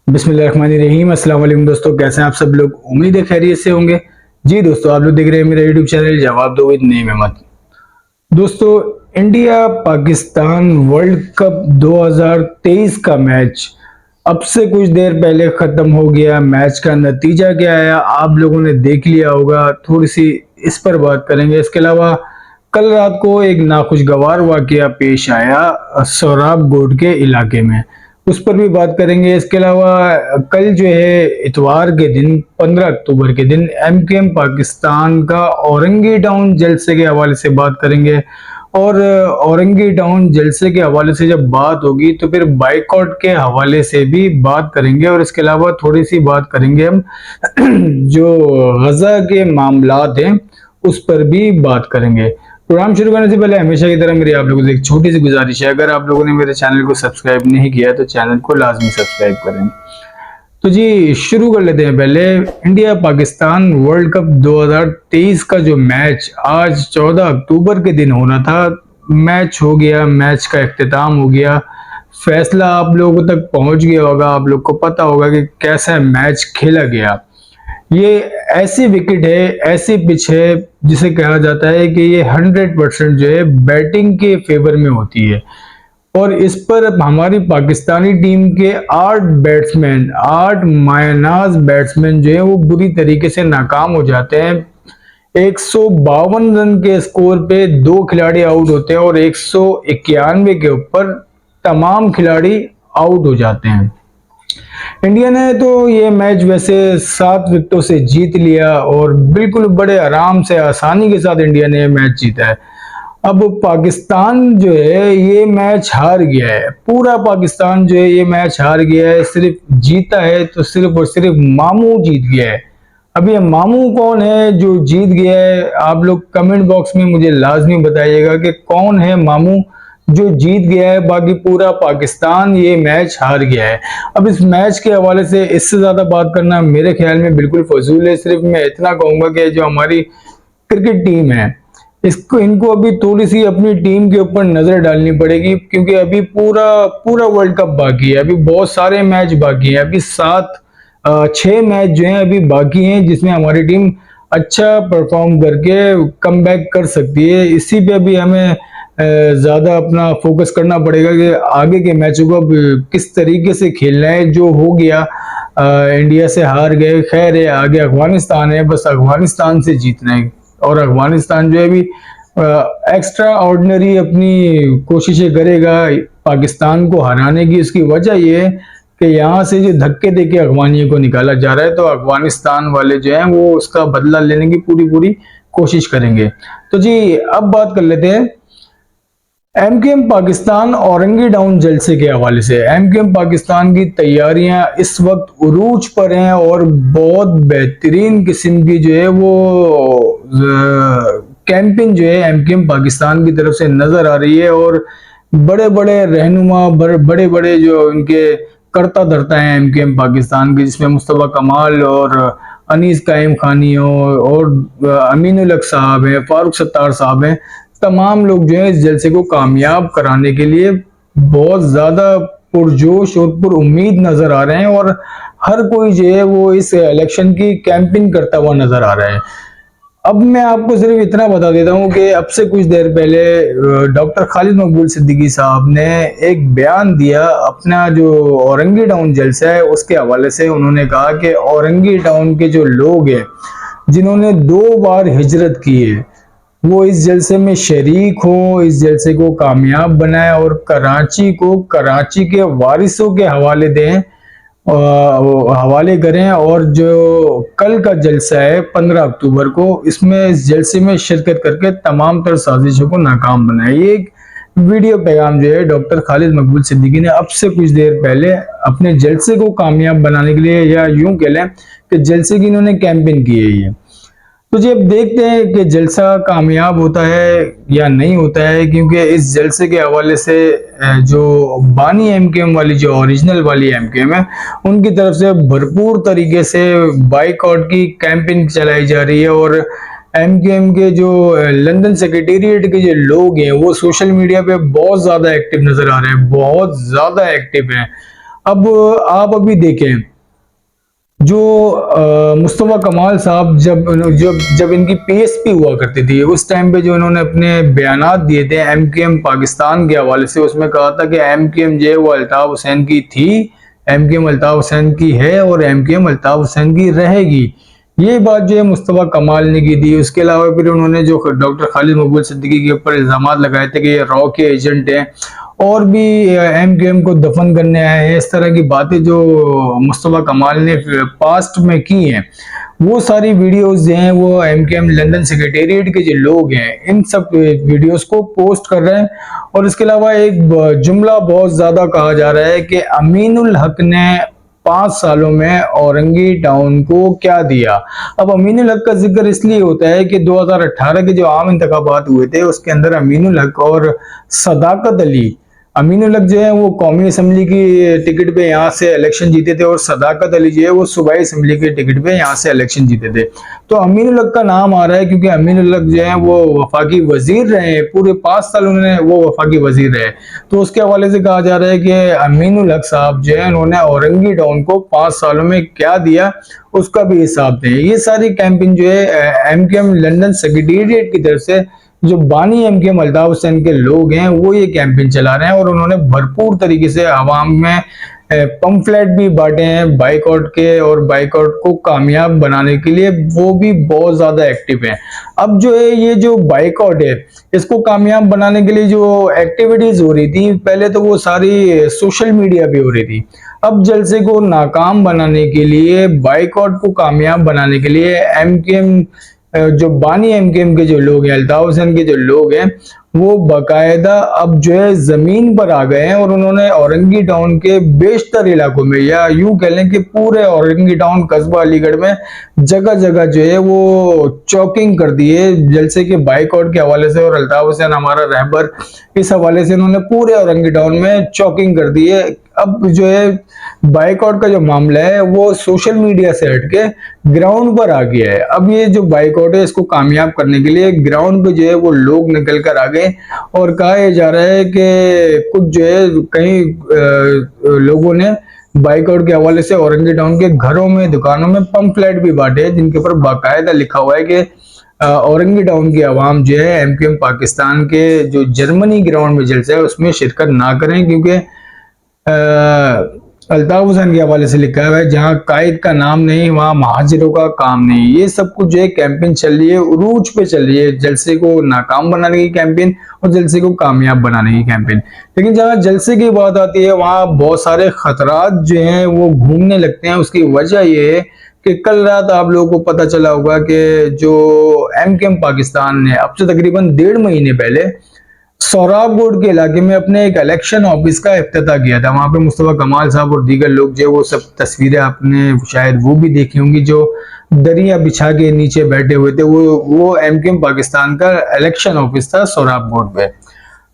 बिस्मिल्लाहिर्रहमानिर्रहीम। अस्सलाम वालेकुम दोस्तों, कैसे हैं आप सब लोग। उम्मीद है खैरियत से होंगे। जी दोस्तों, आप लोग देख रहे हैं मेरा यूट्यूब चैनल जवाब दो विद नईम अहमद। दोस्तों, इंडिया पाकिस्तान वर्ल्ड कप 2023 का मैच अब से कुछ देर पहले खत्म हो गया। मैच का नतीजा क्या आया आप लोगों ने देख लिया होगा। थोड़ी सी इस पर बात करेंगे। इसके अलावा कल रात को एक नाखुशगवार वाकया पेश आया सोराब गोड के इलाके में, उस पर भी बात करेंगे। इसके अलावा कल जो है इतवार के दिन 15 अक्टूबर के दिन एमकेएम पाकिस्तान का औरंगी टाउन जलसे के हवाले से बात करेंगे। और औरंगी टाउन जलसे के हवाले से जब बात होगी तो फिर बाइकआउट के हवाले से भी बात करेंगे। और इसके अलावा थोड़ी सी बात करेंगे हम जो गजा के मामलात हैं उस पर भी बात करेंगे। प्रोग्राम शुरू करने से पहले हमेशा की तरह मेरी आप लोगों से एक छोटी सी गुजारिश है, अगर आप लोगों ने मेरे चैनल को सब्सक्राइब नहीं किया तो चैनल को लाजमी सब्सक्राइब करें। तो जी शुरू कर लेते हैं। पहले इंडिया पाकिस्तान वर्ल्ड कप 2023 का जो मैच आज 14 अक्टूबर के दिन होना था, मैच हो गया, मैच का इख्तिताम हो गया, फैसला आप लोगों तक पहुंच गया होगा। आप लोग को पता होगा कि कैसा मैच खेला गया। ये ऐसी विकेट है, ऐसी पिच है जिसे कहा जाता है कि ये 100% जो है बैटिंग के फेवर में होती है। और इस पर हमारी पाकिस्तानी टीम के 8 बैट्समैन, 8 मायनाज बैट्समैन जो है वो बुरी तरीके से नाकाम हो जाते हैं। 152 रन के स्कोर पे 2 खिलाड़ी आउट होते हैं और 191 के ऊपर तमाम खिलाड़ी आउट हो जाते हैं। इंडिया ने तो ये मैच वैसे 7 विकेटों से जीत लिया और बिल्कुल बड़े आराम से आसानी के साथ इंडिया ने ये मैच जीता है। अब पाकिस्तान जो है ये मैच हार गया है, पूरा पाकिस्तान जो है ये मैच हार गया है। सिर्फ जीता है तो सिर्फ और सिर्फ मामू जीत गया है। अब ये मामू कौन है जो जीत गया है, आप लोग कमेंट बॉक्स में मुझे लाजमी बताइएगा कि कौन है मामू जो जीत गया है। बाकी पूरा पाकिस्तान ये मैच हार गया है। अब इस मैच के हवाले से इससे ज्यादा बात करना मेरे ख्याल में बिल्कुल फजूल है। सिर्फ मैं इतना कहूंगा कि जो हमारी क्रिकेट टीम है इनको अभी थोड़ी सी अपनी टीम के ऊपर नजर डालनी पड़ेगी, क्योंकि अभी पूरा पूरा वर्ल्ड कप बाकी है। अभी बहुत सारे मैच बाकी हैं। अभी 6 मैच जो हैं अभी बाकी हैं जिसमें हमारी टीम अच्छा परफॉर्म करके कमबैक कर सकती है। इसी पे अभी हमें ज्यादा अपना फोकस करना पड़ेगा कि आगे के मैचों को अब किस तरीके से खेलना है। जो हो गया, इंडिया से हार गए, खैर है, आगे अफगानिस्तान है, बस अफगानिस्तान से जीतना है। और अफगानिस्तान जो है अभी एक्स्ट्रा ऑर्डिनरी अपनी कोशिशें करेगा पाकिस्तान को हराने की। उसकी वजह यह है कि यहाँ से जो धक्के देके अफगानियों को निकाला जा रहा है, तो अफगानिस्तान वाले जो हैं वो उसका बदला लेने की पूरी कोशिश करेंगे। तो जी अब बात कर लेते हैं एमकेएम पाकिस्तान औरंगी टाउन जलसे के हवाले से। एमकेएम पाकिस्तान की तैयारियां इस वक्त उरूज पर हैं और बहुत बेहतरीन किस्म की जो है वो कैंपेन जो है एमकेएम पाकिस्तान की तरफ से नजर आ रही है। और बड़े बड़े रहनुमा, बड़े बड़े जो इनके करता धरता है एमकेएम पाकिस्तान के, जिसमें मुस्तफा कमाल और अनीस कायम खानी और अमीनुल हक साहब हैं, फारूक सत्तार साहब हैं, तमाम लोग जो है इस जलसे को कामयाब कराने के लिए बहुत ज्यादा पुरजोश और पुर उम्मीद नजर आ रहे हैं। और हर कोई जो है वो इस इलेक्शन की कैंपेन करता हुआ नजर आ रहा है। अब मैं आपको सिर्फ इतना बता देता हूं कि अब से कुछ देर पहले डॉक्टर खालिद मकबूल सिद्दीकी साहब ने एक बयान दिया अपना जो औरंगी टाउन जलसा है उसके हवाले से। उन्होंने कहा कि औरंगी टाउन के जो लोग हैं जिन्होंने 2 बार हिजरत की है वो इस जलसे में शरीक हो, इस जलसे को कामयाब बनाए और कराची को कराची के वारिसों के हवाले दें, हवाले करें। और जो कल का जलसा है 15 अक्टूबर को, इसमें इस जलसे में शिरकत करके तमाम तर साजिशों को नाकाम बनाए। ये एक वीडियो पैगाम जो है डॉक्टर खालिद मकबूल सिद्दीकी ने अब से कुछ देर पहले अपने जलसे को कामयाब बनाने के लिए, या यूं कह लें कि जलसे की इन्होंने कैंपेन की है ये। तो जी अब देखते हैं कि जलसा कामयाब होता है या नहीं होता है, क्योंकि इस जलसे के हवाले से जो बानी एमकेएम वाली, जो ओरिजिनल वाली एमकेएम है, उनकी तरफ से भरपूर तरीके से बाइकआउट की कैंपेन चलाई जा रही है। और एमकेएम के जो लंदन सेक्रेटेरिएट के जो लोग हैं वो सोशल मीडिया पे बहुत ज्यादा एक्टिव नजर आ रहे हैं, बहुत ज्यादा एक्टिव हैं। अब आप अभी देखें, जो मुस्तफ़ा कमाल साहब जब जब जब इनकी पीएसपी हुआ करती थी, उस टाइम पे जो इन्होंने अपने बयानात दिए थे एमकेएम पाकिस्तान के हवाले से, उसमें कहा था कि एमकेएम जो है वो अल्ताफ हुसैन की थी, एमकेएम अल्ताफ हुसैन की है और एमकेएम अल्ताफ हुसैन की रहेगी। ये बात जो है मुस्तफ़ा कमाल ने की थी। उसके अलावा फिर उन्होंने जो डॉक्टर खालिद मकबूल सिद्दीकी के ऊपर इल्जाम लगाए थे कि ये रॉ के एजेंट हैं और भी एमकेएम को दफन करने आए हैं, इस तरह की बातें जो मुस्तफ़ा कमाल ने पास्ट में की हैं, वो सारी वीडियोस जो हैं वो एमकेएम लंदन सेक्रेटेरिएट के जो लोग हैं इन सब वीडियोस को पोस्ट कर रहे हैं। और इसके अलावा एक जुमला बहुत ज्यादा कहा जा रहा है कि अमीनुल हक ने 5 सालों में औरंगी टाउन को क्या दिया। अब अमीनुल हक का जिक्र इसलिए होता है कि 2018 के जो आम इंतखाबात हुए थे उसके अंदर अमीनुल हक और सदाकत अली, अमीनुल हक जो है वो कौमी असम्बली की टिकट पे यहाँ से इलेक्शन जीते थे और सदाकत अली जो है वो सूबाई असम्बली के टिकट पे यहाँ से इलेक्शन जीते थे। तो अमीनुल हक का नाम आ रहा है क्योंकि अमीनुल हक जो है वो वफाकी वजीर रहे, पूरे 5 साल उन्होंने वो वफाकी वजीर रहे। तो उसके हवाले से कहा जा रहा है कि अमीनुल हक साहब जो है उन्होंने औरंगी टाउन को 5 सालों में क्या दिया उसका भी हिसाब दें। ये सारी कैंपेन जो है एमकेएम लंदन सेक्रेटेरिएट की तरफ से जो बानी एमकेएम अल्ताफ हुसैन के लोग हैं वो ये कैंपेन चला रहे हैं और उन्होंने भरपूर तरीके से आवाम में पंफलेट भी बांटे हैं बाइकआउट के, और बाइकआउट को कामयाब बनाने के लिए वो भी बहुत ज्यादा एक्टिव हैं। अब जो है ये जो बाइकआउट है इसको कामयाब बनाने के लिए जो एक्टिविटीज हो रही थी, पहले तो वो सारी सोशल मीडिया पे हो रही थी। अब जलसे को नाकाम बनाने के लिए, बाइकआउट को कामयाब बनाने के लिए एमकेएम जो बानी एमकेएम के जो लोग हैं, अल्ताफ हुसैन के जो लोग हैं, वो बाकायदा अब जो है जमीन पर आ गए हैं और उन्होंने औरंगी टाउन के बेशतर इलाकों में, या यूं कह लें कि पूरे औरंगी टाउन कस्बा अलीगढ़ में जगह जगह जो है वो चौकिंग कर दी है जलसे के बाइकआउट के हवाले से। और अल्ताफ हुसैन हमारा रहबर, इस हवाले से उन्होंने पूरे औरंगी टाउन में चौकिंग कर दी है। अब जो है बाइकआउट का जो मामला है वो सोशल मीडिया से हटके ग्राउंड पर आ गया है। अब ये जो बाइकआउट है इसको कामयाब करने के लिए ग्राउंड पे जो है वो लोग निकल कर आ गए और कहा जा रहा है कि कुछ जो है कई लोगों ने बाइकआउट के हवाले से औरंगी टाउन के घरों में, दुकानों में पंफलेट भी बांटे हैं जिनके ऊपर बाकायदा लिखा हुआ है कि औरंगी टाउन की आवाम जो है एमकेएम पाकिस्तान के जो जर्मनी ग्राउंड में जलसा है उसमें शिरकत ना करें, क्योंकि अल्ताफ हुसैन के हवाले से लिखा हुआ है जहां कायद का नाम नहीं वहां महाजिरों का काम नहीं। ये सब कुछ जो है कैंपेन चल रही है, उरूज पे चल रही है, जलसे को नाकाम बनाने की कैंपेन और जलसे को कामयाब बनाने की कैंपेन। लेकिन जहां जलसे की बात आती है वहां बहुत सारे खतरात जो हैं वो घूमने लगते हैं। उसकी वजह ये है कि कल रात आप लोगों को पता चला होगा कि जो एमकेएम पाकिस्तान ने अब से तकरीबन 1.5 महीने पहले सोहराबगढ़ के इलाके में अपने एक इलेक्शन ऑफिस का इफ्तिताह किया था। वहां पे मुस्तफ़ा कमाल साहब और दीगर लोग जो वो सब तस्वीरें आपने शायद वो भी देखी होंगी, जो दरिया बिछा के नीचे बैठे हुए थे, वो एमकेएम पाकिस्तान का इलेक्शन ऑफिस था सोहराबगढ़ पे।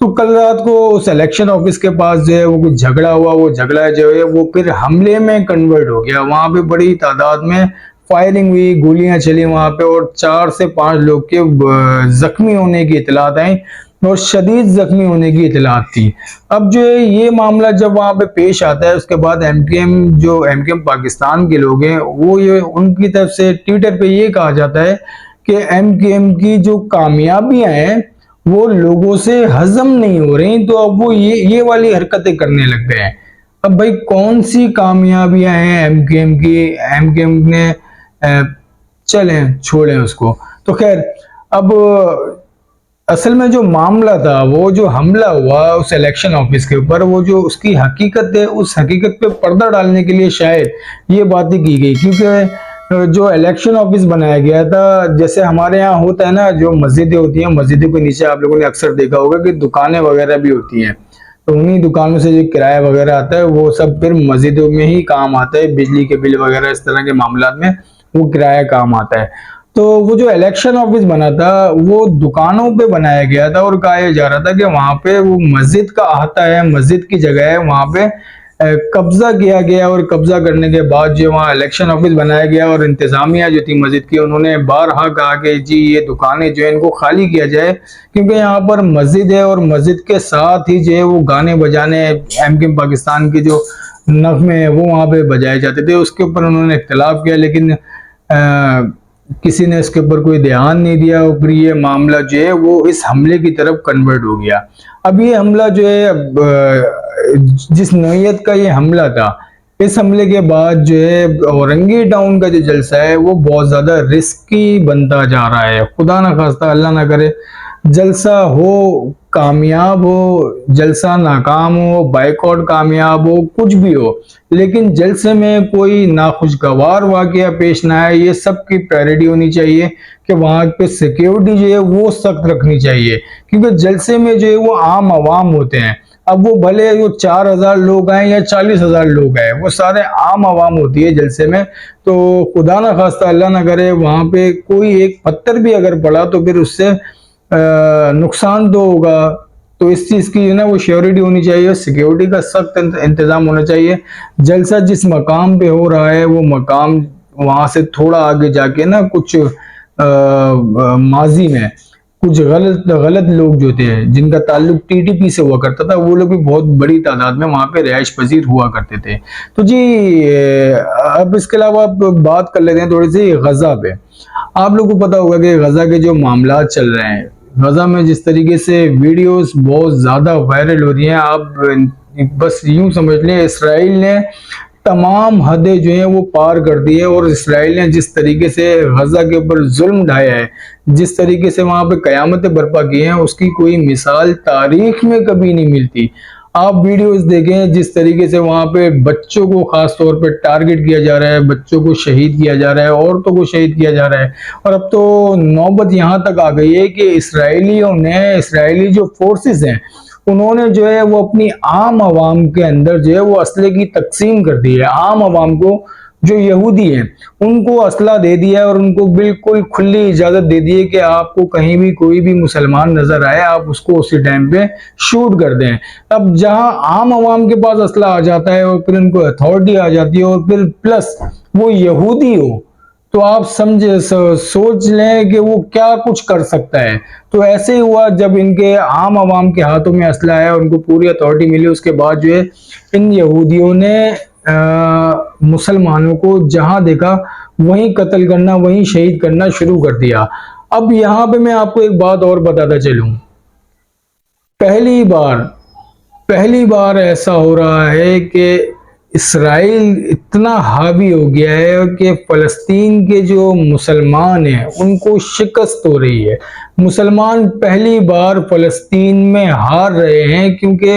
तो कल रात को उस इलेक्शन ऑफिस के पास जो है वो कुछ झगड़ा हुआ, वो झगड़ा जो है वो फिर हमले में कन्वर्ट हो गया। वहां पे बड़ी तादाद में फायरिंग हुई, गोलियां चली वहां पे और 4 से 5 लोग के जख्मी होने की इतलात आई और शदीद जख्मी होने की इतलात थी। अब जो है ये मामला जब वहां पे पेश आता है उसके बाद एमकेएम पाकिस्तान के लोग हैं वो ये उनकी तरफ से ट्विटर पे ये कहा जाता है कि एमकेएम की जो कामयाबियां हैं वो लोगों से हजम नहीं हो रही, तो अब वो ये वाली हरकतें करने लग गए हैं। अब भाई कौन सी कामयाबियां हैं एमकेएम की, एमकेएम ने चलें छोड़ें उसको। तो खैर अब असल में जो मामला था, वो जो हमला हुआ उस इलेक्शन ऑफिस के ऊपर, वो जो उसकी हकीकत है उस हकीकत पे पर्दा डालने के लिए शायद ये बातें की गई, क्योंकि जो इलेक्शन ऑफिस बनाया गया था, जैसे हमारे यहाँ होता है ना, जो मस्जिदें होती हैं, मस्जिदों के नीचे आप लोगों ने अक्सर देखा होगा कि दुकानें वगैरह भी होती हैं, तो उन्हीं दुकानों से जो किराया वगैरह आता है वो सब फिर मस्जिदों में ही काम आता है। बिजली के बिल वगैरह इस तरह के मामला में वो किराया काम आता है। तो वो जो इलेक्शन ऑफिस बना था वो दुकानों पे बनाया गया था और कहा जा रहा था कि वहां पे वो मस्जिद का अहाता है, मस्जिद की जगह है, वहां पे कब्जा किया गया और कब्जा करने के बाद जो वहाँ इलेक्शन ऑफिस बनाया गया और इंतजामिया जो थी मस्जिद की, उन्होंने बारहा कहा कि जी ये दुकानें जो है इनको खाली किया जाए, क्योंकि यहाँ पर मस्जिद है और मस्जिद के साथ ही जो है वो गाने बजाने एमकेएम पाकिस्तान की जो नगमे हैं वो वहाँ पे बजाए जाते थे, उसके ऊपर उन्होंने इख्तिलाफ किया, लेकिन किसी ने इसके ऊपर कोई ध्यान नहीं दिया और फिर ये मामला जो है वो इस हमले की तरफ कन्वर्ट हो गया। अब ये हमला जो है जिस नौयत का ये हमला था, इस हमले के बाद जो है औरंगी टाउन का जो जलसा है वो बहुत ज्यादा रिस्की बनता जा रहा है। खुदा ना खास्ता, अल्लाह ना करे, जलसा हो कामयाब हो, जलसा नाकाम हो, बाइकआउट कामयाब हो, कुछ भी हो, लेकिन जलसे में कोई नाखुशगवार वाकया पेश ना आए, ये सबकी प्रायोरिटी होनी चाहिए कि वहां पे सिक्योरिटी जो है वो सख्त रखनी चाहिए, क्योंकि जलसे में जो है वो आम आवाम होते हैं। अब वो भले वो 4,000 लोग आए या 40,000 लोग आए, वो सारे आम आवाम होती है जलसे में। तो खुदा ना खास्ता, अल्लाह ना करे, वहां पे कोई एक पत्थर भी अगर पड़ा तो फिर उससे नुकसान तो होगा। तो इस चीज की ना वो श्योरिटी होनी चाहिए, सिक्योरिटी का सख्त इंतजाम होना चाहिए। जलसा जिस मकाम पे हो रहा है वो मकाम वहां से थोड़ा आगे जाके ना कुछ माजी में कुछ गलत लोग जो थे जिनका ताल्लुक टीटीपी से हुआ करता था, वो लोग भी बहुत बड़ी तादाद में वहां पे रिहाइश पजीर हुआ करते थे। तो जी अब इसके अलावा आप बात कर लेते हैं थोड़ी सी गजा पे। आप लोगों को पता होगा कि गजा के जो मामला चल रहे हैं, गजा में जिस तरीके से वीडियोस बहुत ज्यादा वायरल हो रही हैं, आप बस यूं समझ लें इसराइल ने तमाम हदें जो हैं वो पार कर दी है। और इसराइल ने जिस तरीके से गजा के ऊपर जुल्म ढाया है, जिस तरीके से वहां पे कयामतें बर्पा की हैं, उसकी कोई मिसाल तारीख में कभी नहीं मिलती। आप वीडियोस देखें जिस तरीके से वहां पे बच्चों को खास तौर पे टारगेट किया जा रहा है, बच्चों को शहीद किया जा रहा है, औरतों को शहीद किया जा रहा है। और अब तो नौबत यहां तक आ गई है कि इसराइली जो फोर्सेस हैं उन्होंने जो है वो अपनी आम आवाम के अंदर जो है वो असले की तकसीम कर दी है। आम आवाम को जो यहूदी हैं उनको असला दे दिया है और उनको बिल्कुल खुली इजाजत दे दी है कि आपको कहीं भी कोई भी मुसलमान नजर आए आप उसको उसी टाइम पे शूट कर दें। अब जहां आम आवाम के पास असला आ जाता है और फिर उनको अथॉरिटी आ जाती है और फिर प्लस वो यहूदी हो, तो आप सोच लें कि वो क्या कुछ कर सकता है। तो ऐसे ही हुआ जब इनके आम आवाम के हाथों में असला है, उनको पूरी अथॉरिटी मिली, उसके बाद जो है इन यहूदियों ने मुसलमानों को जहां देखा वहीं कत्ल करना, वहीं शहीद करना शुरू कर दिया। अब यहां पे मैं आपको एक बात और बताता चलूं, पहली बार ऐसा हो रहा है कि इसराइल इतना हावी हो गया है कि फलस्तीन के जो मुसलमान हैं उनको शिकस्त हो रही है। मुसलमान पहली बार फलस्तीन में हार रहे हैं, क्योंकि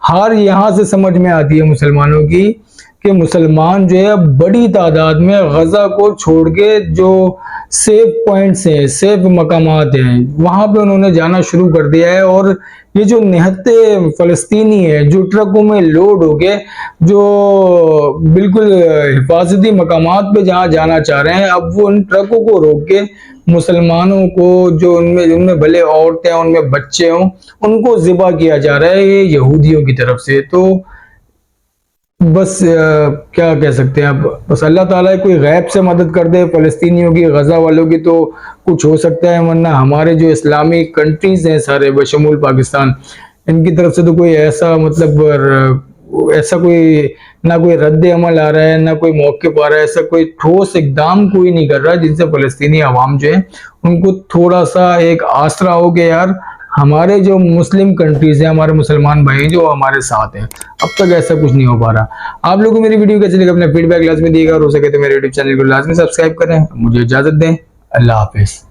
हार यहां से समझ में आती है मुसलमानों की कि मुसलमान जो है बड़ी तादाद में गजा को छोड़ के जो सेफ पॉइंट्स हैं, सेफ मकामात हैं, वहां पे उन्होंने जाना शुरू कर दिया है। और ये जो निहत्ते फलस्तीनी है जो ट्रकों में लोड होके जो बिल्कुल हिफाजती मकामात पे जहां जाना चाह रहे हैं, अब वो उन ट्रकों को रोक के मुसलमानों को जो उनमें भले औरतें उनमें बच्चे हों उनको ज़िबा किया जा रहा है ये यहूदियों की तरफ से। तो बस क्या कह सकते हैं, अब बस अल्लाह ताला कोई गैब से मदद कर दे फलस्तीनियों की, गजा वालों की, तो कुछ हो सकता है। वरना हमारे जो इस्लामी कंट्रीज हैं सारे बशमूल पाकिस्तान, इनकी तरफ से तो कोई ऐसा मतलब ऐसा कोई ना कोई रद्द अमल आ रहा है ना कोई मौक़िफ़ आ रहा है, ऐसा कोई ठोस इकदाम कोई नहीं कर रहा जिनसे फलस्तीनी आवाम जो है उनको थोड़ा सा एक आसरा हो गया यार हमारे जो मुस्लिम कंट्रीज हैं, हमारे मुसलमान भाई जो हमारे साथ हैं। अब तक ऐसा कुछ नहीं हो पा रहा। आप लोगों को मेरी वीडियो कैसी लगी अपना फीडबैक लाजमी दिएगा और हो सके तो मेरे यूट्यूब चैनल को लाजमी सब्सक्राइब करें। मुझे इजाजत दें, अल्लाह हाफिज।